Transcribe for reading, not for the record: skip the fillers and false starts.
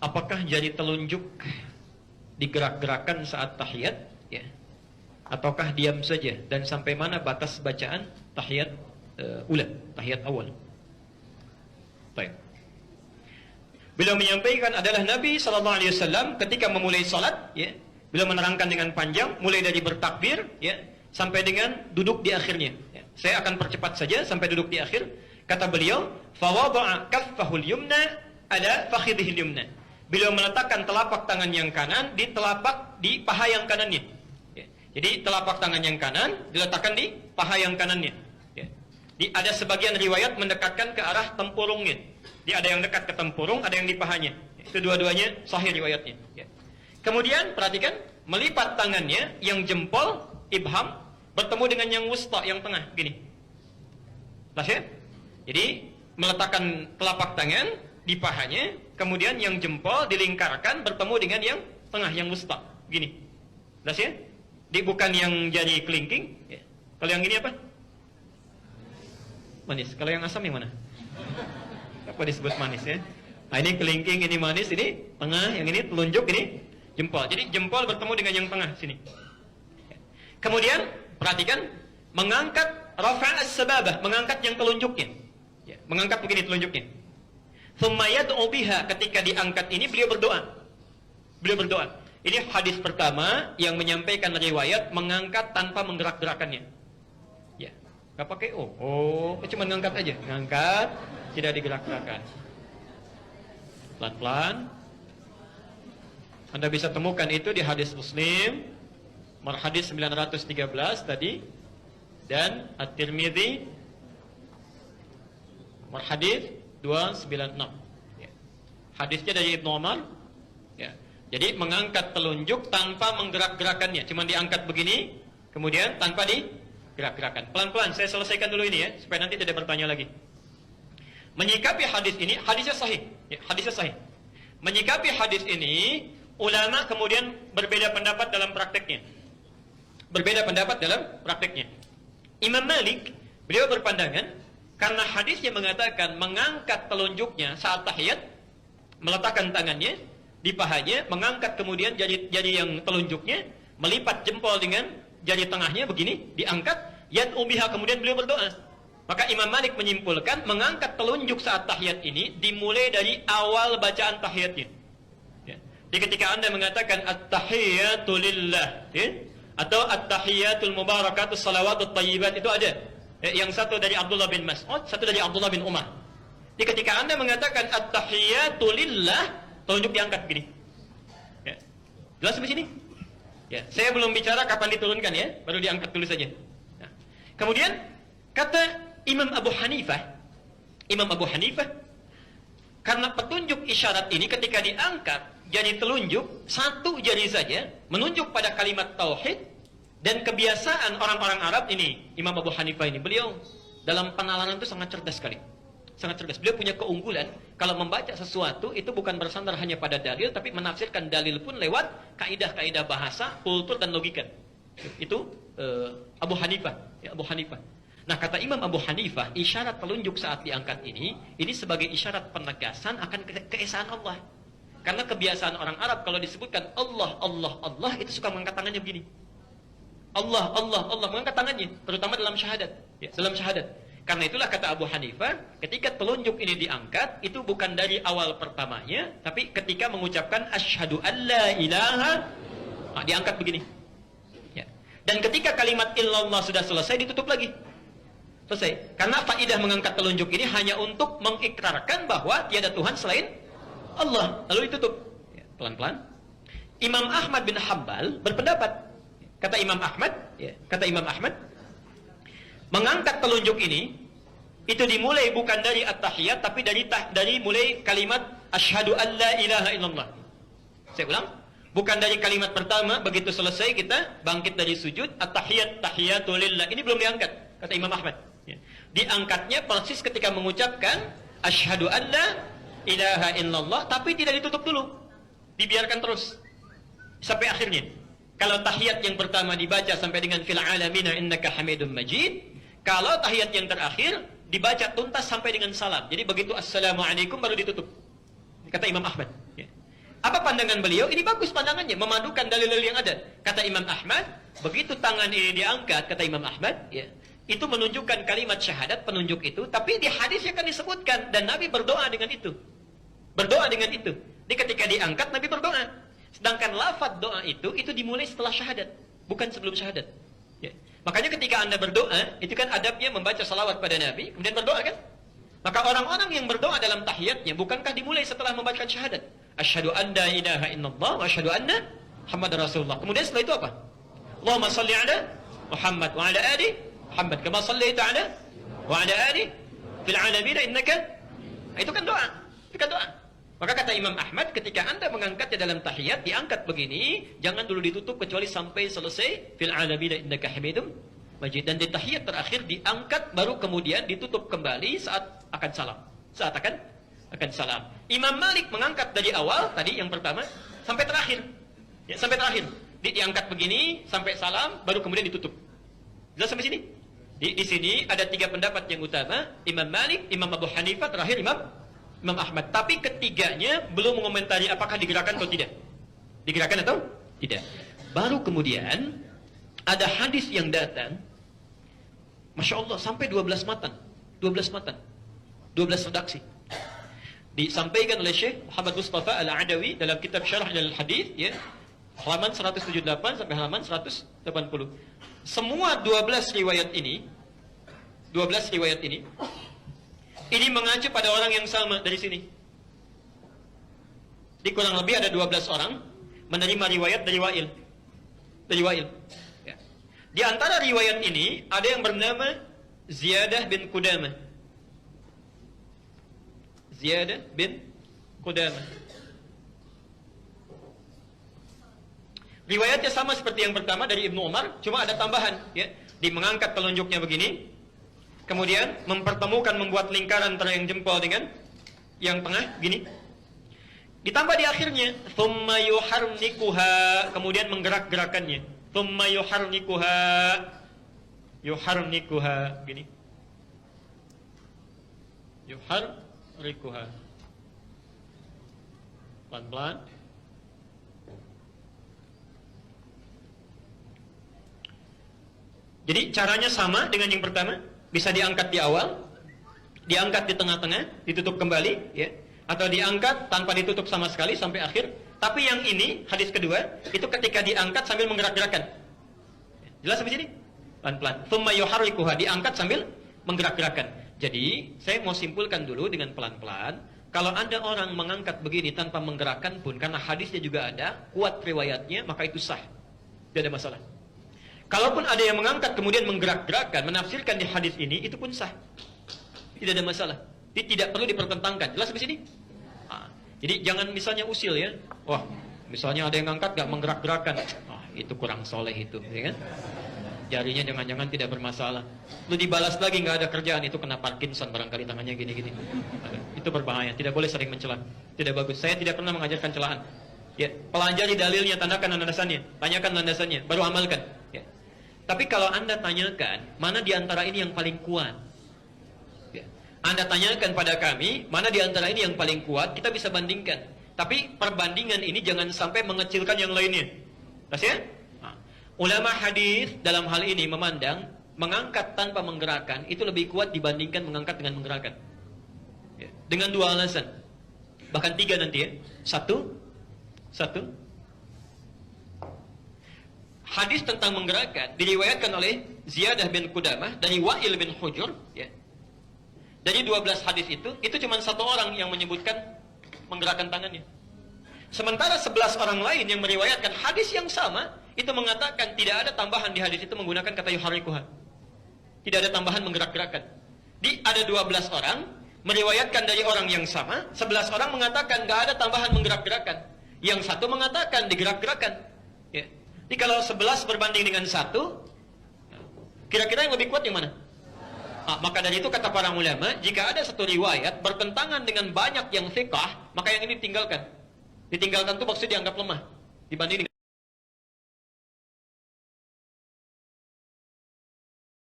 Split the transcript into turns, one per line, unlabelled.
apakah jari telunjuk digerak-gerakan saat tahiyat, ya, ataukah diam saja, dan sampai mana batas bacaan tahiyat ula, tahiyat awal? Baik. Beliau menyampaikan adalah Nabi SAW ketika memulai salat, ya, beliau menerangkan dengan panjang, mulai dari bertakbir, ya, sampai dengan duduk di akhirnya. Ya. Saya akan percepat saja sampai duduk di akhir. Kata beliau, "Fawada'a kaffahul yumna ala fakhidhil yumna." Beliau meletakkan telapak tangan yang kanan di paha yang kanannya. Ya. Jadi telapak tangan yang kanan diletakkan di paha yang kanannya. Ya. Ada sebagian riwayat mendekatkan ke arah tempurungnya. Ada yang dekat ke tempurung, ada yang di pahanya. Itu dua-duanya sahih riwayatnya. Ya. Kemudian perhatikan, melipat tangannya yang jempol ibham bertemu dengan yang wusta yang tengah gini. Pas ya? Jadi meletakkan telapak tangan di pahanya, kemudian yang jempol dilingkarkan bertemu dengan yang tengah yang wusta gini. Pas ya? Bukan yang jari kelingking. Ya. Kalau yang gini apa? Manis. Kalau yang asam yang mana? Apa disebut manis ya? Nah, ini kelingking, ini manis, ini tengah, yang ini telunjuk, ini jempol. Jadi jempol bertemu dengan yang tengah sini. Kemudian perhatikan, mengangkat rafa'as sababah, mengangkat yang telunjuknya. Ya, mengangkat begini telunjuknya. Tsumma yad'u biha, ketika diangkat ini beliau berdoa. Beliau berdoa. Ini hadis pertama yang menyampaikan riwayat mengangkat tanpa menggerak-gerakannya. Ya, enggak pakai cuma ngangkat aja, ngangkat, tidak digerak-gerakan. Pelan-pelan. Anda bisa temukan itu di hadis Muslim, hadis 913 tadi, dan At-Tirmidzi, hadis 296. Ya. Hadisnya dari Ibnu Umar. Ya. Jadi mengangkat telunjuk tanpa menggerak-gerakannya, cuma diangkat begini, kemudian tanpa digerak-gerakan. Pelan-pelan, saya selesaikan dulu ini ya, supaya nanti tidak bertanya lagi. Menyikapi hadis ini, hadisnya sahih. Ya, hadisnya sahih. Menyikapi hadis ini, ulama kemudian berbeda pendapat dalam prakteknya. Berbeda pendapat dalam prakteknya. Imam Malik, beliau berpandangan, karena hadisnya mengatakan mengangkat telunjuknya saat tahiyat, meletakkan tangannya di pahanya, mengangkat kemudian jari yang telunjuknya, melipat jempol dengan jari tengahnya begini, diangkat, yad'u biha, kemudian beliau berdoa. Maka Imam Malik menyimpulkan mengangkat telunjuk saat tahiyat ini dimulai dari awal bacaan tahiyatnya. Ya. Jadi ketika Anda mengatakan at-tahiyatu lillah, ya, atau at-tahiyatul mubarakatus salawatut thayyibat, itu ada. Ya, yang satu dari Abdullah bin Mas'ud, satu dari Abdullah bin Umar. Jadi ketika Anda mengatakan at-tahiyatu lillah, telunjuk diangkat begini. Ya. Jelas sampai sini? Ya, saya belum bicara kapan diturunkan ya, baru diangkat dulu saja. Nah. Kemudian kata Imam Abu Hanifah, karena petunjuk isyarat ini ketika diangkat jari telunjuk, satu jari saja menunjuk pada kalimat tauhid, dan kebiasaan orang-orang Arab ini, Imam Abu Hanifah ini, beliau dalam penalaran itu sangat cerdas sekali. Sangat cerdas. Beliau punya keunggulan, kalau membaca sesuatu itu bukan bersandar hanya pada dalil, tapi menafsirkan dalil pun lewat kaidah-kaidah bahasa, kultur, dan logika. Itu Abu Hanifah, ya, Abu Hanifah. Nah, kata Imam Abu Hanifah, isyarat telunjuk saat diangkat ini sebagai isyarat penegasan akan keesaan Allah. Karena kebiasaan orang Arab kalau disebutkan Allah, Allah, Allah, itu suka mengangkat tangannya begini. Allah, Allah, Allah, mengangkat tangannya, terutama dalam syahadat. Ya, dalam syahadat. Karena itulah kata Abu Hanifah, ketika telunjuk ini diangkat, itu bukan dari awal pertamanya, tapi ketika mengucapkan asyhadu an la ilaha, nah, diangkat begini. Ya. Dan ketika kalimat illallah sudah selesai, ditutup lagi. Selesai. Karena faidah mengangkat telunjuk ini hanya untuk mengikrarkan bahwa tiada Tuhan selain Allah. Lalu ditutup. Ya, pelan-pelan. Imam Ahmad bin Hanbal berpendapat. Kata Imam Ahmad, mengangkat telunjuk ini itu dimulai bukan dari at-tahiyat, tapi dari mulai kalimat asyhadu an la ilaha illallah. Saya ulang. Bukan dari kalimat pertama, begitu selesai kita bangkit dari sujud, at-tahiyat tahiyatu lillah. Ini belum diangkat, kata Imam Ahmad. Ya. Diangkatnya persis ketika mengucapkan asyhadu an la ilaha illallah, tapi tidak ditutup dulu, dibiarkan terus sampai akhirnya. Kalau tahiyat yang pertama dibaca sampai dengan fil alamina innaka hamidum majid, kalau tahiyat yang terakhir dibaca tuntas sampai dengan salam. Jadi begitu assalamualaikum baru ditutup, kata Imam Ahmad. Ya. pandangan beliau, ini bagus pandangannya, memadukan dalil-dalil yang ada. Kata Imam Ahmad, begitu tangan ini diangkat, kata Imam Ahmad, ya, itu menunjukkan kalimat syahadat, penunjuk itu, tapi di hadisnya kan disebutkan, dan Nabi berdoa dengan itu. Berdoa dengan itu. Jadi ketika diangkat, Nabi berdoa. Sedangkan lafaz doa itu dimulai setelah syahadat, bukan sebelum syahadat. Ya. Makanya ketika Anda berdoa, itu kan adabnya membaca salawat pada Nabi, kemudian berdoa kan? Maka orang-orang yang berdoa dalam tahiyatnya, bukankah dimulai setelah membacakan syahadat? Asyhadu an la ilaha illallah wa asyhadu anna Muhammadar Rasulullah. Kemudian setelah itu apa? Allahumma salli ala Muhammad wa ala ali Muhammad kama sallaita ala wa ala ali fil alamin innaka. Itu kan doa. Itu kan doa. Maka kata Imam Ahmad, ketika Anda mengangkatnya dalam tahiyat, diangkat begini, jangan dulu ditutup kecuali sampai selesai fil alamin innaka hamidum majid. Dan di tahiyat terakhir diangkat, baru kemudian ditutup kembali saat akan salam. Saat akan salam. Imam Malik mengangkat dari awal, tadi yang pertama, sampai terakhir. Ya, sampai terakhir. Diangkat begini, sampai salam, baru kemudian ditutup. Jelas sampai sini? Di sini ada 3 pendapat yang utama. Imam Malik, Imam Abu Hanifah, terakhir Imam Ahmad. Tapi ketiganya belum mengomentari apakah digerakkan atau tidak. Digerakkan atau tidak. Baru kemudian ada hadis yang datang, Masya Allah, sampai 12 matan. 12 matan. 12 redaksi. Disampaikan oleh Syekh Muhammad Mustafa Al-Adawi dalam kitab Syarah Al-Hadis, ya, halaman 178 sampai halaman 180. Semua 12 riwayat ini mengacu pada orang yang sama dari sini. Di kurang lebih ada 12 orang menerima riwayat dari Wa'il. Ya. Di antara riwayat ini ada yang bernama Ziyadah bin Qudamah. Ziyadah bin Qudamah. Riwayatnya sama seperti yang pertama dari Ibnu Umar, cuma ada tambahan, ya. Dia mengangkat telunjuknya begini, kemudian mempertemukan, membuat lingkaran antara yang jempol dengan yang tengah, gini. Ditambah di akhirnya, thumma yuharnikuha, kemudian menggerak-gerakannya. Thumma yuharnikuha, gini. Yuharnikuha. Pelan-pelan. Jadi caranya sama dengan yang pertama, bisa diangkat di awal, diangkat di tengah-tengah, ditutup kembali, ya, atau diangkat tanpa ditutup sama sekali sampai akhir. Tapi yang ini, hadis kedua, itu ketika diangkat sambil menggerak-gerakkan. Jelas sampai sini? Pelan-pelan. Tsumma yuharrikuha, diangkat sambil menggerak-gerakkan. Jadi, saya mau simpulkan dulu dengan pelan-pelan. Kalau ada orang mengangkat begini tanpa menggerakkan pun, karena hadisnya juga ada, kuat riwayatnya, maka itu sah. Tidak ada masalah. Kalaupun ada yang mengangkat kemudian menggerak-gerakkan, menafsirkan di hadis ini, itu pun sah. Tidak ada masalah. Tidak perlu dipertentangkan. Jelas sampai sini? Jadi jangan misalnya usil, ya. Wah, misalnya ada yang ngangkat gak menggerak-gerakkan. Itu kurang soleh itu, ya kan? Jarinya jangan-jangan tidak bermasalah. Lu dibalas lagi gak ada kerjaan, itu kena Parkinson barangkali tangannya gini-gini. Itu berbahaya. Tidak boleh sering mencela. Tidak bagus. Saya tidak pernah mengajarkan celaan. Ya, pelajari dalilnya, tandakan landasannya, tanyakan landasannya, baru amalkan. Ya. Tapi kalau Anda tanyakan, mana di antara ini yang paling kuat? Ya. Anda tanyakan pada kami, mana di antara ini yang paling kuat, kita bisa bandingkan. Tapi perbandingan ini jangan sampai mengecilkan yang lainnya. Terus ya? Ulama hadis dalam hal ini memandang, mengangkat tanpa menggerakkan, itu lebih kuat dibandingkan mengangkat dengan menggerakkan. Ya. Dengan 2 alasan. Bahkan 3 nanti ya. Satu. Hadis tentang menggerakkan diriwayatkan oleh Ziyadah bin Qudamah dari Wa'il bin Hujur, ya. Dari 12 hadis itu cuma 1 orang yang menyebutkan menggerakkan tangannya. Sementara 11 orang lain yang meriwayatkan hadis yang sama itu mengatakan tidak ada tambahan di hadis itu menggunakan kata yuharrikuha. Tidak ada tambahan menggerak-gerakkan. Ada 12 orang meriwayatkan dari orang yang sama, 11 orang mengatakan enggak ada tambahan menggerak-gerakkan. Yang 1 mengatakan digerak-gerakkan. Ya. Jadi kalau 11 berbanding dengan 1, kira-kira yang lebih kuat yang mana? Maka dari itu kata para ulama, jika ada 1 riwayat bertentangan dengan banyak yang thiqah, maka yang ini ditinggalkan. Ditinggalkan itu maksudnya dianggap lemah dibanding